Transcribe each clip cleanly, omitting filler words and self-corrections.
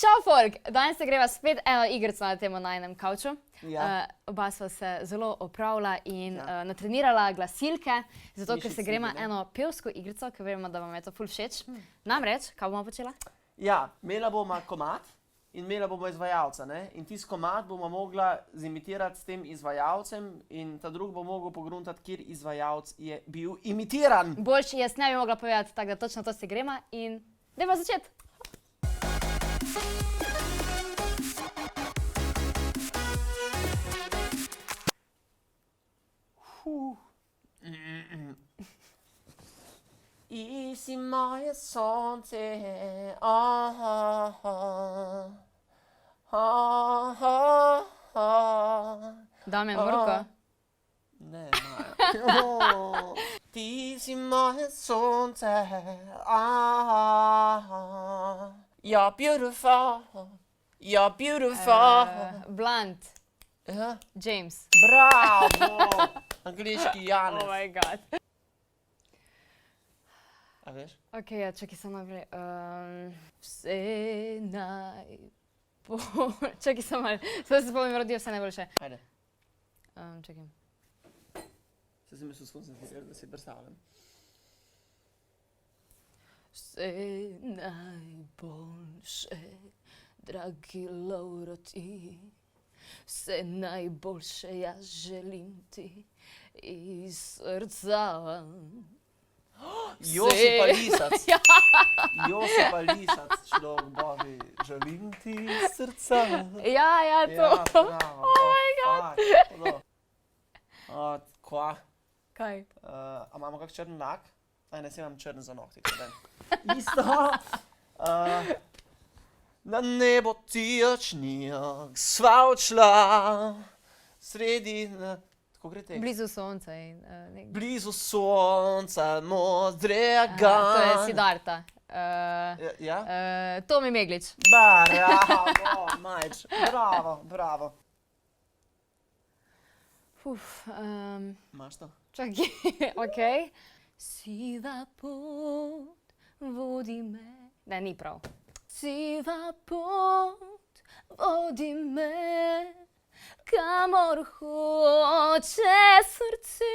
Čau, folk! Danes se greva spet eno igrico na temo na enem kavču. Ja. Oba sva se zelo opravila in natrenirala glasilke, zato ker se greva eno pevsko igrico, ker vemo, da vam je to ful všeč. Namreč, kaj bomo počela? Ja, imela bomo komad in imela bomo izvajalca, ne? In tisti komad bomo mogla zimitirati s tem izvajalcem in ta drug bo mogel pogruntati, kjer izvajalc je bil imitiran. Boljše jaz ne bi mogla povedati, tako da točno to se greva in dajmo začeti. I si moje sonce, Damjan Murko. Ne, Maja. Ti si moje sonce, you're beautiful, you're beautiful. Blunt. Ja. James. Bravo! Angliški Janez. Oh my god. A veš? Ok, ja, čakaj samo naprej. Vse Čakaj samo malo. Zdaj se spomnim rodijo vse najboljše. Ajde. Čakaj. Se si mislil skoncentriral, da si predstavljam. Vse najboljše, dragi Lauro ti. Vse najboljše jaz želim ti iz srca. Josipa Lisac. Josipa Lisac, človek Boži, želim ti iz srca. Ja, to. Ja, bravo. Oh my god. Kva? Kaj? A imamo kak črn lak? Aj, ne, se imam črn za nohti. Isto. Na nebo tijačnijak sva odšla, sredi, tako gre tekst. Blizu sonca in Blizu sonca modrega. to je Siddharta. Ja? Tomi Meglič. Bravo, Majč, bravo. Imaš to? Čakaj, okej. Siva pot vodi me. Ne, ni prav. Siva pot vodi me, kamor hoče srce.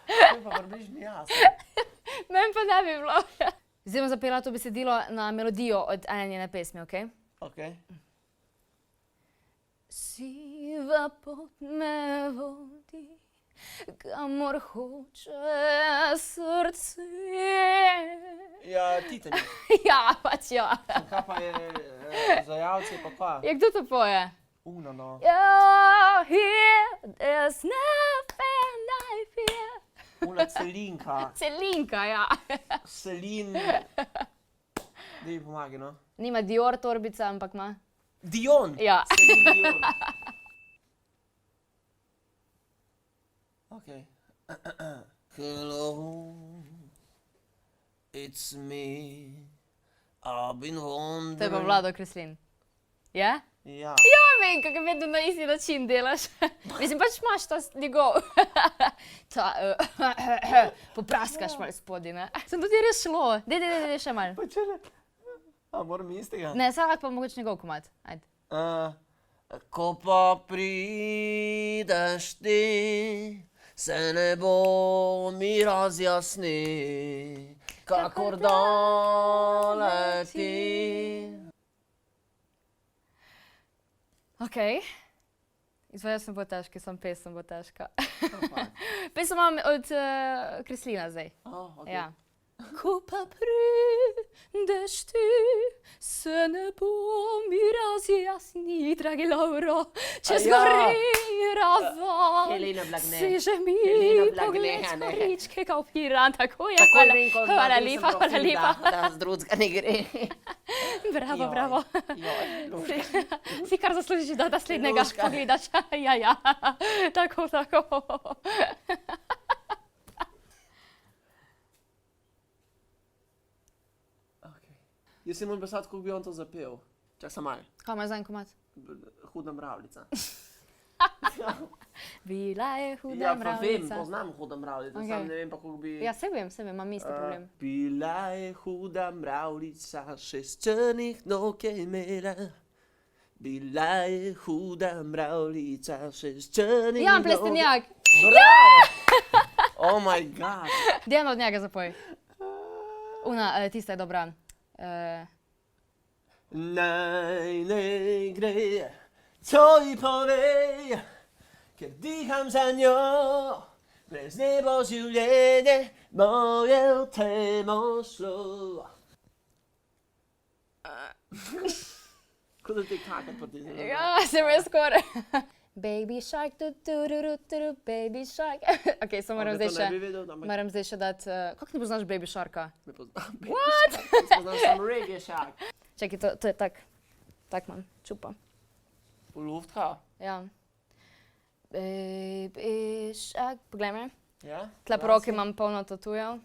To je pa približno jasno. Meni pa ne bi bilo. Zdaj bom zapela to besedilo na melodijo od ene njene pesmi, okej? Okej. Siva pot me vodi, kamor hoče srce. Ja, Titanik. Ja, pač ja. Kaj pa je izvajalci, pa kva? Ja, kdo to poje? No. You're here, there's nothing I fear. Una Celinka. Celinka, ja. Celin. Daj mi pomagi, no. Nima Dior torbica, ampak ima. Dion. Ja. Celin Dion. Okay. Hello, it's me. I've been wondering. To je pa Vlado Kreslin. Ja? Ja. Ja, vem, kako vedno na isti način delaš. Mislim, pač imaš ta njegov. Popraskaš malo spodaj, ne? Sem tudi res šlo. Dej, še malo. Pa če ne? A moram istega? Ne, samo pa mogoče njegov komad. Ajde. Ko pa prideš ti, se nebo mi razjasni, kakor doleti. Okej. Izvajalcem bo težko, samo pesem bo težka. Pesem imam od Kreslina zdaj. Okay. Ja. Ko pa prideš ti, se nebo mi razjasni, dragi Lauro, čez gori ravan. Helena Blagne. Si že mi pogled skoričkega opiran, tako je. Takoj vem, ko Hvala lepa. da z drugega ne gre. Bravo. Luška. Si kar zaslužiš, da naslednjega Luška. pogledaš. Ja. Tako. Jaz si moram predstavljati, kako bi on to zapel. Čak sam malo. Kaj imaš za en komad? Hudna mravljica. Bila je huda Ja, pa vem, mravljica. poznam huda mravljica, Okej. sam ne vem pa, kako bi... Ja, se vem, imam isti problem. Bila je huda mravljica, 6 črnih nog je imela. Bila je huda mravljica, 6 črnih Jan nog... Plestenjak, Bravo! Oh my god. Diana od njega zapoj. Tista je dobra. Naj ne gre, to ji povej, ker diham za njo, brez nje bo življenje moje v temo šlo. Kot da te kakat po ti. Ja, se me skoraj. Baby shark, baby shark. Ok, samo moram zdaj še. Moram zdaj še dati. Kako ne poznaš Baby Sharka? Ne poznam. What? Poznam sam Reggae Shark. Čakaj, to je tak. Tak imam, čupa. V Luftha? Ja. Baby shark, poglej me. Ja? Tle po roki imam polno tatujev,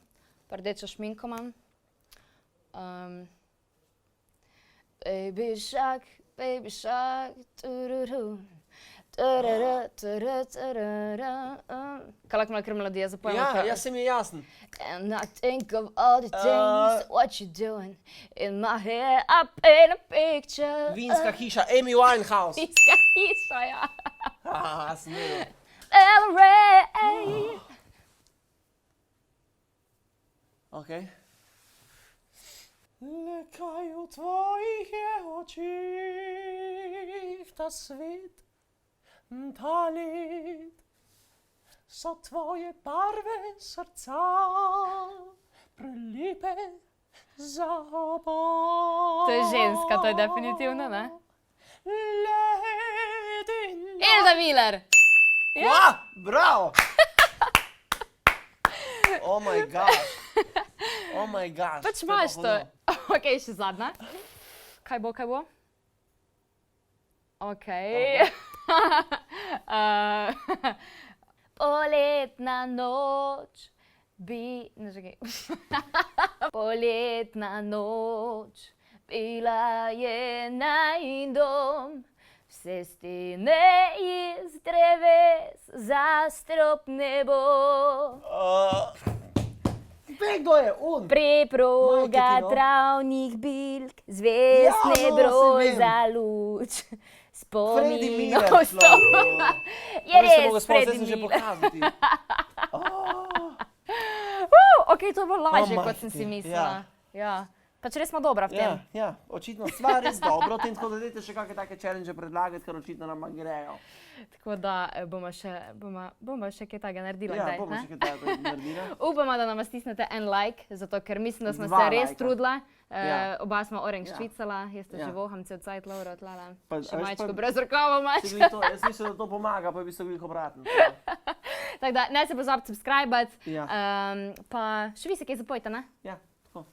pa rdečo šminko imam. Baby shark, tururu. Kaj lahko malo kar melodija zapojemo? Ja, se mi je jasen. And I think of all the things, what you're doing. In my head I paint a picture. Vinska hiša, Amy Winehouse. Vinska hiša, ja. Sem vedel. Celebrate. Okej. Le kaj v tvojih je očih, ta svet, ta led, so tvoje barve srca, prelepe za oba. To je ženska, to je definitivno, ne? Led in Elda Miller. Ja, bravo! Oh my gosh. Oh my gosh. Pač imaš to. Ok, še zadnja. Kaj bo? Ok. Poletna noč bi... Ne, čakaj. Poletna noč bila je najin dom. Vse stene iz dreves za strop nebo. Kdo je on? Preproga Majke ti, no. travnih bilk, zvezd Ja, no, nebro saj vem. za luč. Freddie Miller. Spominov sto. Je res Freddie Sem že Miller. pokazati. Ok, to je bilo lažje, kot sem majke, si mislila. Ja. Pač res smo dobra v tem. Ja, očitno stvar res dobro, tem tako da dajte še kakšne take challenge predlagati, ker očitno nam grejo. Tako da bomo še kaj takega naredila. Ja, kdaj, bomo ne? še kaj takega naredili. Upamo, da nam stisnete en like, zato ker mislim, da smo 2 se res lajka. trudila. Ja. Oba smo orange Ja. švicala, jaz te Ja. že voham cel cajt, Laura, tlala. Pa, Še a veš, majčko pa- brez rokava imaš. Jaz mislim, da to pomaga, pa je v bistvu veliko obratno. Tako da ne se pozabite subscribati. Ja. Pa še vi se kaj zapojte, ne? Ja, tako.